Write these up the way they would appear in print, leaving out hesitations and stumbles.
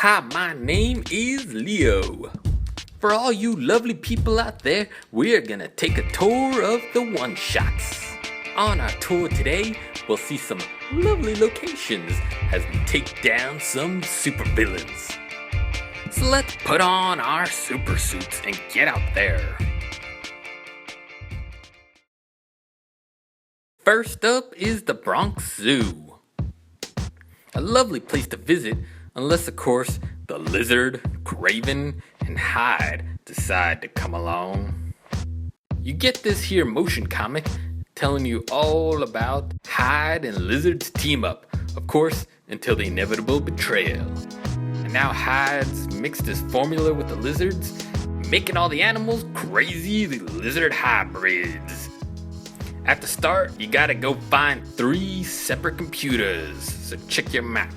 Hi, my name is Leo. For all you lovely people out there, we're gonna take a tour of the one-shots. On our tour today, we'll see some lovely locations as we take down some supervillains. So let's put on our super suits and get out there. First up is the Bronx Zoo. A lovely place to visit, unless of course the Lizard, Craven, and Hyde decide to come along. You get this here motion comic telling you all about Hyde and Lizard's team up, of course, until the inevitable betrayal. And now Hyde's mixed his formula with the Lizards, making all the animals crazy lizard hybrids. At the start, you gotta go find 3 separate computers, so check your map.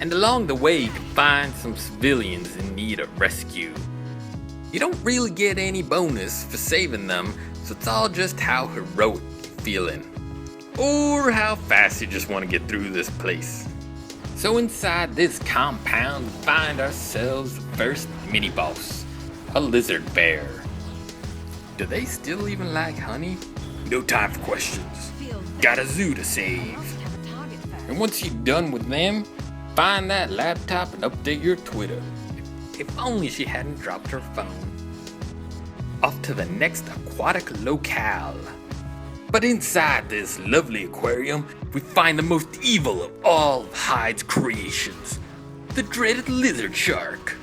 And along the way, you can find some civilians in need of rescue. You don't really get any bonus for saving them, so it's all just how heroic you're feeling. Or how fast you just want to get through this place. So inside this compound, we find ourselves the first mini-boss, a lizard bear. Do they still even like honey? No time for questions. Got a zoo to save. And once you're done with them, find that laptop and update your Twitter. If only she hadn't dropped her phone. Off to the next aquatic locale. But inside this lovely aquarium, we find the most evil of all of Hyde's creations, the dreaded lizard shark.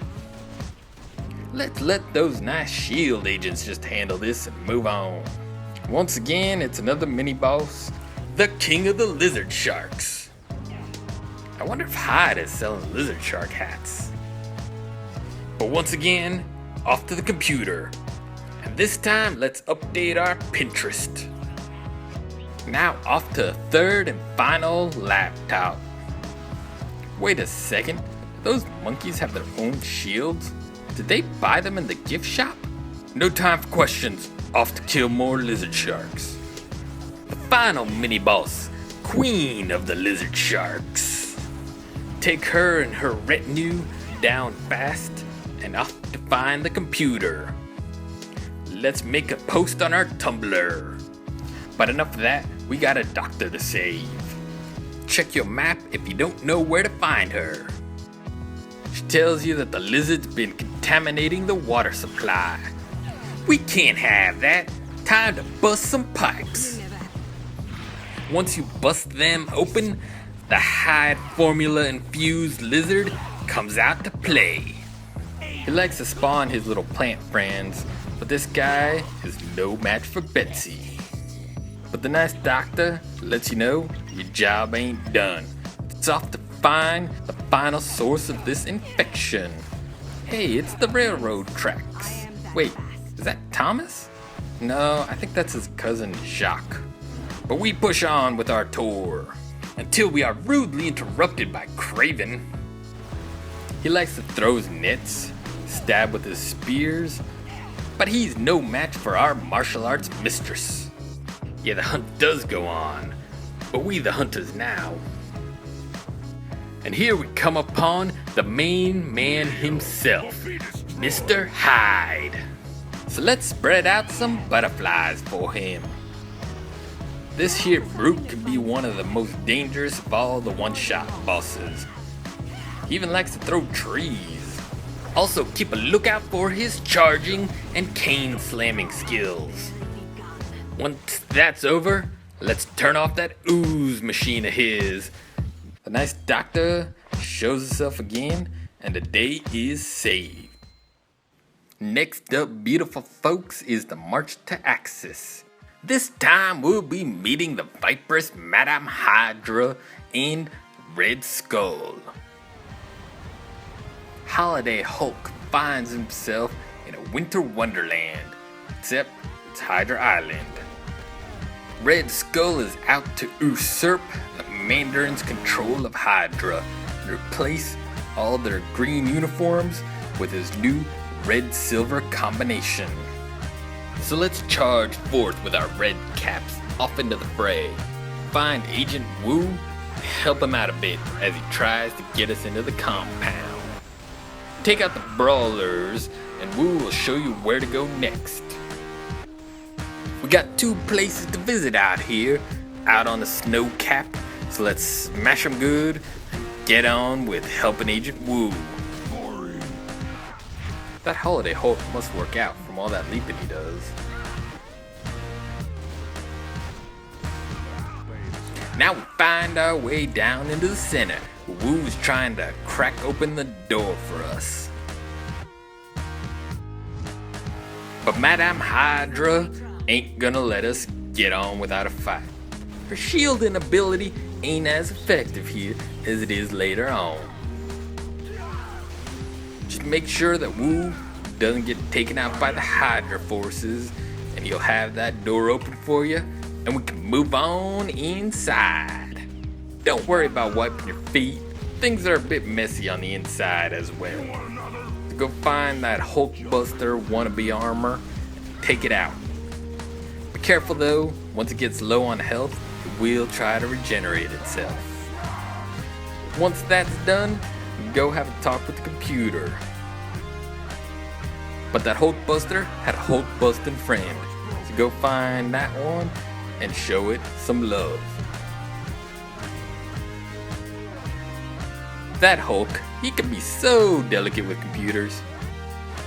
Let's let those nice shield agents just handle this and move on. Once again, it's another mini-boss, the king of the lizard sharks. I wonder if Hyde is selling lizard shark hats. But once again, off to the computer. And this time, let's update our Pinterest. Now off to a third and final laptop. Wait a second, do those monkeys have their own shields? Did they buy them in the gift shop? No time for questions, off to kill more lizard sharks. The final mini-boss, queen of the lizard sharks. Take her and her retinue down fast and off to find the computer. Let's make a post on our Tumblr. But enough of that, we got a doctor to save. Check your map if you don't know where to find her. She tells you that the lizard's been contaminating the water supply. We can't have that. Time to bust some pipes. Once you bust them open, the Hyde formula infused lizard comes out to play. He likes to spawn his little plant friends, but this guy is no match for Betsy. But the nice doctor lets you know your job ain't done. It's off to find the final source of this infection. Hey, it's the railroad tracks. Wait, is that Thomas? No, I think that's his cousin Jacques. But we push on with our tour until we are rudely interrupted by Craven. He likes to throw his nets, stab with his spears, but he's no match for our martial arts mistress. Yeah, the hunt does go on, but we the hunters now. And here we come upon the main man himself, Mr. Hyde. So let's spread out some butterflies for him. This here brute can be one of the most dangerous of all the one-shot bosses. He even likes to throw trees. Also keep a lookout for his charging and cane slamming skills. Once that's over, let's turn off that ooze machine of his. The nice doctor shows himself again, and the day is saved. Next up, beautiful folks, is the March to Axis. This time we'll be meeting the Viperous Madame Hydra and Red Skull. Holiday Hulk finds himself in a winter wonderland, except it's Hydra Island. Red Skull is out to usurp the Mandarin's control of Hydra and replace all their green uniforms with his new red-silver combination. So let's charge forth with our red caps off into the fray. Find Agent Wu help him out a bit as he tries to get us into the compound. Take out the brawlers and Woo will show you where to go next. We got 2 places to visit out here, out on the snow cap, so let's smash them good and get on with helping Agent Woo. That Holiday Hulk must work out from all that leaping he does. Now we find our way down into the center, where Woo's trying to crack open the door for us. But Madame Hydra ain't gonna let us get on without a fight. Her shielding ability ain't as effective here as it is later on. Just make sure that Woo doesn't get taken out by the Hydra forces, and he'll have that door open for you, and we can move on inside. Don't worry about wiping your feet. Things are a bit messy on the inside as well. So go find that Hulkbuster wannabe armor and take it out. Be careful though, once it gets low on health, it will try to regenerate itself. Once that's done, go have a talk with the computer. But that Hulkbuster had a Hulk-busting friend, so go find that one and show it some love. That Hulk, he can be so delicate with computers.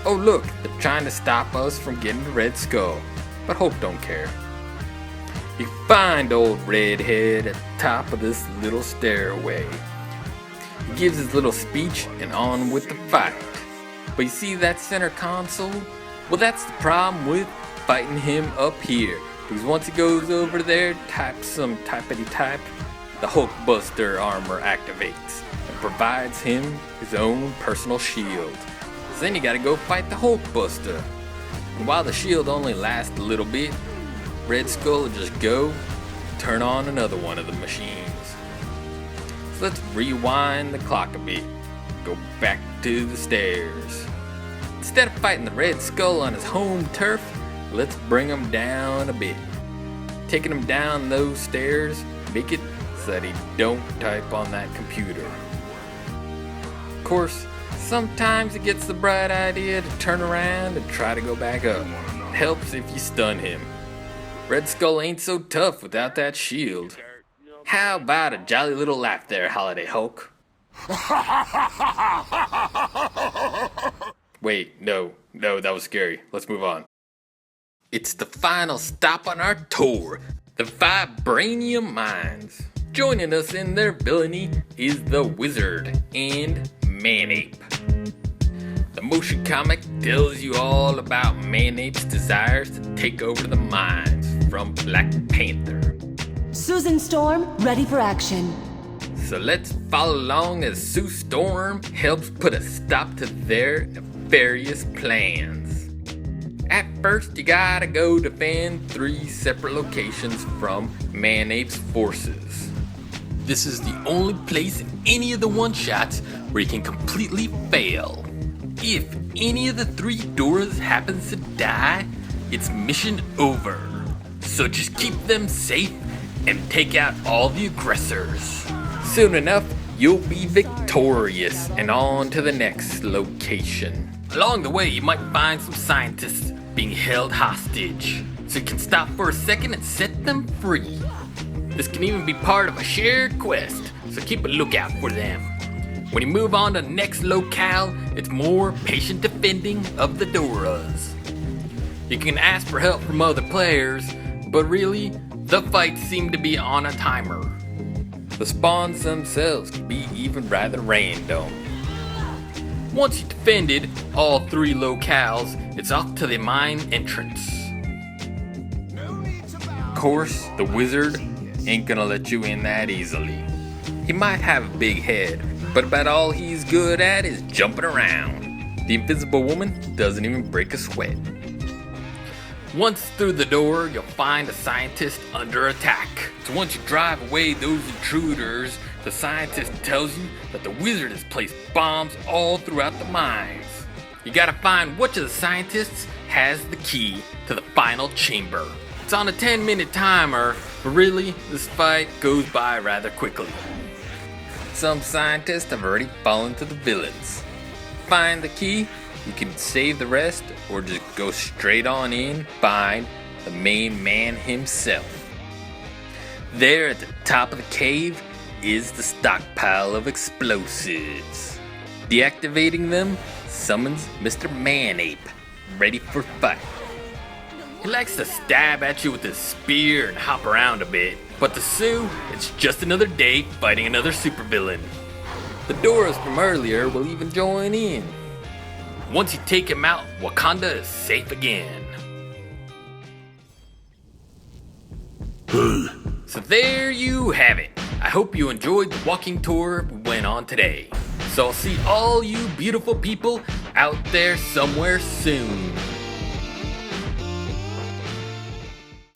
Oh look, they're trying to stop us from getting the Red Skull, but Hulk don't care. You find old Redhead at the top of this little stairway. He gives his little speech and on with the fight. But you see that center console? Well, that's the problem with fighting him up here. Because once he goes over there, types some typity type, the Hulkbuster armor activates and provides him his own personal shield. So then you gotta go fight the Hulkbuster. And while the shield only lasts a little bit, Red Skull will just go and turn on another one of the machines. So let's rewind the clock a bit. Go back to the stairs. Instead of fighting the Red Skull on his home turf, let's bring him down a bit. Taking him down those stairs, make it so that he don't type on that computer. Of course, sometimes it gets the bright idea to turn around and try to go back up. It helps if you stun him. Red Skull ain't so tough without that shield. How about a jolly little laugh there, Holiday Hulk? Wait, no, that was scary. Let's move on. It's the final stop on our tour, the Vibranium Mines. Joining us in their villainy is the Wizard and Man-ape. The motion comic tells you all about Man-ape's desires to take over the mines from Black Panther. Susan Storm, ready for action. So let's follow along as Sue Storm helps put a stop to their nefarious plans. At first, you gotta go defend 3 separate locations from Man-ape's forces. This is the only place in any of the one-shots where you can completely fail. If any of the 3 doors happens to die, it's mission over. So just keep them safe and take out all the aggressors. Soon enough, you'll be victorious and on to the next location. Along the way, you might find some scientists being held hostage, so you can stop for a second and set them free. This can even be part of a shared quest, so keep a lookout for them. When you move on to the next locale, it's more patient defending of the Doras. You can ask for help from other players, but really, the fights seem to be on a timer. The spawns themselves can be even rather random. Once you've defended all 3 locales, it's off to the mine entrance. Of course, the Wizard ain't gonna let you in that easily. He might have a big head, but about all he's good at is jumping around. The Invisible Woman doesn't even break a sweat. Once through the door, you'll find a scientist under attack. So once you drive away those intruders, the scientist tells you that the Wizard has placed bombs all throughout the mines. You gotta find which of the scientists has the key to the final chamber. It's on a 10-minute timer, but really, this fight goes by rather quickly. Some scientists have already fallen to the villains. Find the key, you can save the rest, or just go straight on in, find the main man himself. There at the top of the cave is the stockpile of explosives. Deactivating them summons Mr. Man-ape, ready for fight. He likes to stab at you with his spear and hop around a bit, but to Sue, it's just another day fighting another supervillain. The Doras from earlier will even join in. Once you take him out, Wakanda is safe again. So there you have it. I hope you enjoyed the walking tour we went on today. So I'll see all you beautiful people out there somewhere soon.